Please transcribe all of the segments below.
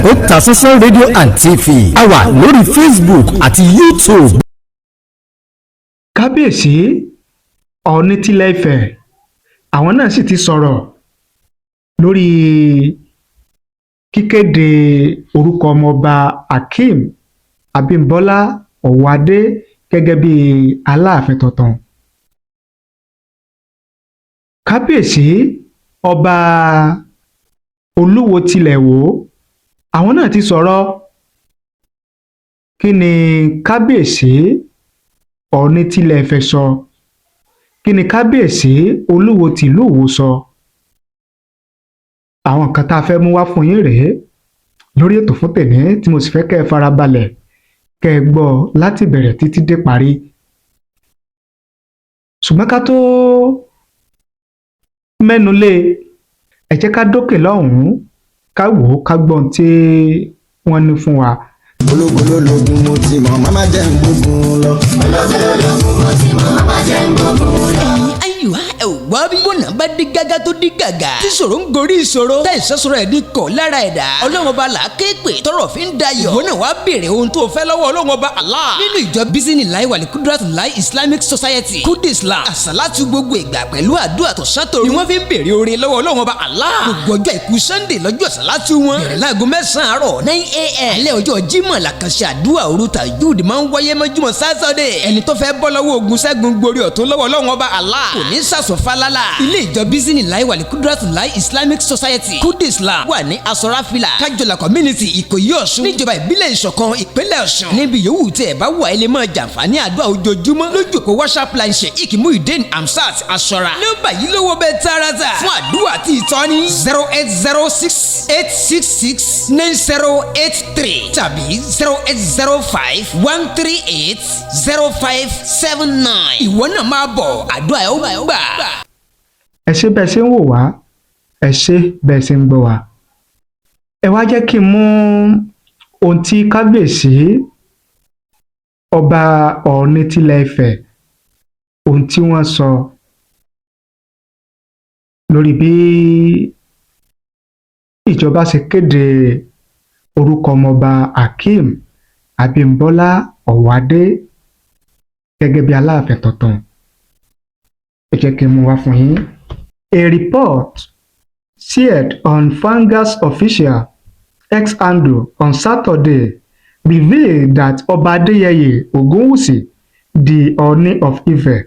Otasansan rédíò and TV a wà lórí Facebook àti YouTube. Kábíyèsí Ọọ̀ni tilẹ̀ Ifẹ̀ àwọn náà sì ti sọ̀rọ̀ lórí kíkéde orúkọ ọmọọba Akeem Abimbola Owoade gẹ́gẹ́ bí Aláàfin tuntun. Kábíyèsí ọba Oluwo tilẹ̀ Ìwó àwọn náà ti sọ̀rọ̀. Kí ni kábíyèsí Ọọ̀ni tilẹ̀ Ifẹ̀ sọ? Kí ni kábíyèsí Olúwo tìlú Ìwó sọ? Àwọn nǹkan tá a fẹ́ mú wá fún yín rèé lórí ètò fún tèmi tí mo sì fẹ́ kẹ́ ẹ farabalẹ̀ kẹ́ ẹ gbọ́ láti bẹ̀rẹ̀ títí dé parí. Ṣùgbọ́n ká tó mẹ́nu lé ẹ jẹ́ ká dókè lọ́hùn-ún ká wò ó ká gbọ́n tí wọ́n ní fún wa. Ológun lógun mo ti mọ̀ màmá jẹ́ ń gbógun lọ. Ológun lógun mo ti mọ̀ màmá jẹ́ ń gbógun lọ. Ayùwá ẹ̀ wá bí bọ́nà bá dé gágá tó dé gàgà. Tí ṣòro ń gorí ìṣòro. Tá ìṣẹ́sọ̀rọ̀ ẹ̀ ní kọ̀ lára ẹ̀dá. Ọlọ́run ọba là á ké pè tọrọ fi ń dayọ̀. Ìwọ náà wá béèrè ohun tó fẹ́ lọ́wọ́ Ọlọ́run ọba Allah. Nínú ìjọ Bismillah wal Qudratullah Islamic Society Kudu Islam. Àsàlátù gbogbo ìgbà pẹ̀lú àdúrà tó ṣàtòrò. Ni wọ́n fi ń béèrè oore lọ́wọ́ Ọlọ́run ọba Allah. Gbogbo ọjọ́ ìkú Sunday lọ́jọ́ àsàlátù wọn. Bẹ̀rẹ̀ láago 9 àárọ̀ 9 a.m. Alẹ́ ọjọ́ Jímọ̀ làkànṣe àdúrà òru tàjúùdì máa ń wáyé mọ́júmọ́ Sátọ̀dé. Ẹni tó fẹ́ bọ́ lọ́wọ́ ogun ṣẹ́gun gborí ọ̀tún lọ́wọ́ Ọlọ́run ọba Allah. Kò ní sàsùn falala. Ilé ìjọ Bismillah wal Qudratullah Islamic Society Kudu Islam wà ní Asorafila Kájọlá community Ìkòyí Ọ̀ṣun níjọba ìbílẹ̀ Ìṣọ̀kan ìpínlẹ̀ Ọ̀ṣun. Níbi yòówù tí ẹ bá wà ẹ lè máa jàǹfààní àdúrà ojoojúmọ́ lójú òpó WhatsApp line Sheikh Muhyiddin Hamzat Asora. Nọ́mbà yìí lówó bẹ́ẹ̀ tààràtà fún àdúrà àti ìtọ́ni 08068669083 tàbí 08051380579. Ìwọ náà máa bọ̀ àdúrà ẹ̀ ó gbà. Ẹ ṣé bẹ́ẹ̀ ṣe ń wò wá, ẹ ṣé bẹ́ẹ̀ ṣe ń gbọ́ wá. Ẹ wá jẹ́ kí n mú ohun tí kábíyèsí ọba Ọọ̀ni tilẹ̀ Ifẹ̀ ohun tí wọ́n sọ lórí bí ìjọba ṣe kéde orúkọ ọmọọba Akeem Abimbola Owoade gẹ́gẹ́ bí Aláàfin tuntun. Ẹ jẹ́ kí n mú wá fún yín. A report shared on Vanguard's official X handle on Saturday revealed that Ọba Adéyẹyè Ògúnwùsì, the Ooni of Ife,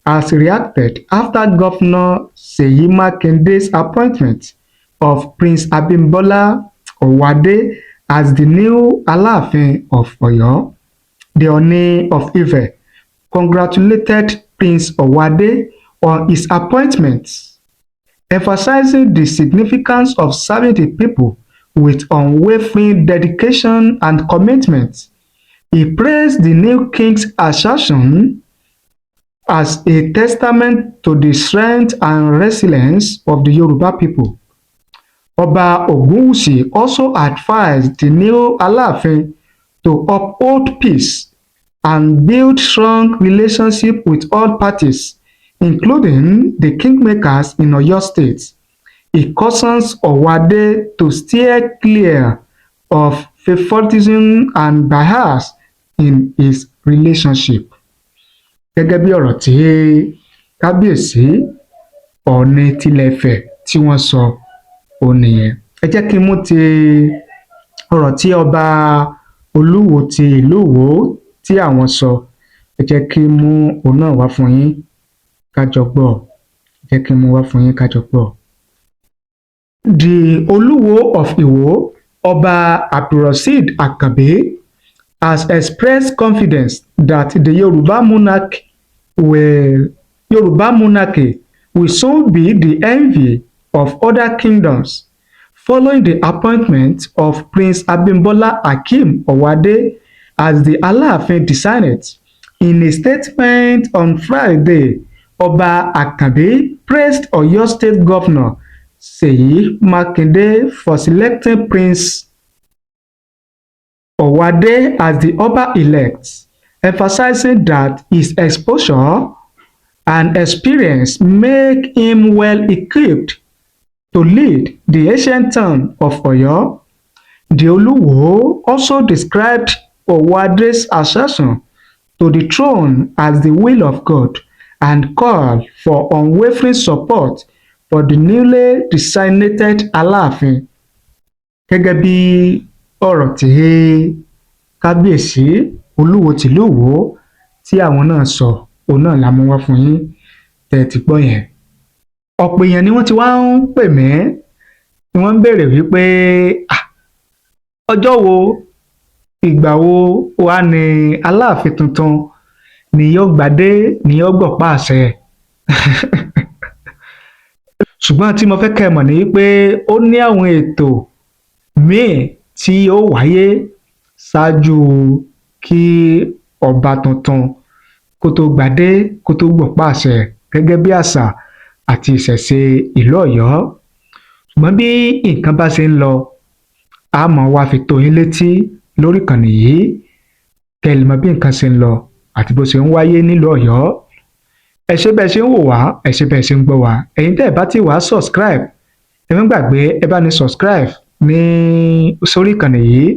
has reacted after Governor Seyi Makinde's appointment of Prince Abimbola Owoade as the new Alaafin of Oyo. The Ooni of Ife congratulated Prince Owoade on his appointment, emphasizing the significance of serving the people with unwavering dedication and commitment. He praised the new king's assertion as a testament to the strength and resilience of the Yoruba people. Ọba Ògúnwùsì also advised the new Alaafin to uphold peace and build strong relationships with all parties, including the kingmakers in Oyo State. He cautions Owoade to steer clear of favoritism and bias in his relationship. Gẹ́gẹ́ bí ọ̀rọ̀ tí kábíyèsí Ọọ̀ni tilẹ̀ Ifẹ̀ tí wọ́n sọ òun nìyẹn. Ẹ jẹ́ kí n mú ti ọ̀rọ̀ tí ọba Olúwo ti ìlú Ìwó tí àwọn sọ. Ẹ jẹ́ kí n mú òun náà wá fún yín ká jọ gbọ́. Ẹ jẹ́ kí n mú wá fún yín ká jọ gbọ́. The Oluwo of Iwo, Ọba Abdulrasheed Akabe, has expressed confidence that the Yoruba monarchy will soon be the envy of other kingdoms following the appointment of Prince Abimbola Akeem Owoade as the Alaafin designate. In a statement on Friday, Ọba Akabe praised Oyo State Governor Seyi Makinde for selecting Prince Owoade as the Oba-elect, emphasizing that his exposure and experience make him well equipped to lead the ancient town of Oyo. The Oluwo also described Owade's accession to the throne as the will of God and called for unwavering support for the newly designated Alaafin. Gẹ́gẹ́ bí ọ̀rọ̀ tí kábíyèsí Olúwo tìlú Ìwó tí àwọn náà sọ, òun náà la mú wá fún yín tẹ́ ẹ ti gbọ́ yẹn. Ọ̀pọ̀ èèyàn ni wọ́n ti wá ń pè mí, ni wọ́n ń béèrè wípé ọjọ́ wo, ìgbà wo wá ni Aláàfin tuntun ni yóò gbadé, ni yóò gbọ̀pá àṣẹ. Ṣùgbọ́n tí mo fẹ́ kẹ́ ẹ mọ̀ ni wípé ó ní àwọn ètò míì tí ó wáyé ṣáájú kí ọba tuntun kó tó gbadé, kó tó gbọ̀pá àṣẹ gẹ́gẹ́ bí àṣà àti ìṣẹ̀ṣe ìlú Ọ̀yọ́. Ṣùgbọ́n bí nǹkan bá ṣe ń lọ, a máa wá fi tó yín létí lórí ìkànnì yìí kẹ́ ẹ lè mọ bí nǹkan ṣe ń lọ àti bó ṣe ń wáyé nílùú Ọ̀yọ́. Ẹ ṣé bẹ́ẹ̀ ṣe ń wò wá, ẹ ṣé bẹ́ẹ̀ ṣe ń gbọ́ wá. Ẹ̀yin tẹ́ ẹ bá ti wá subscribe, ẹ má gbàgbé ẹ bá ní subscribe ní sórí ìkànnì yìí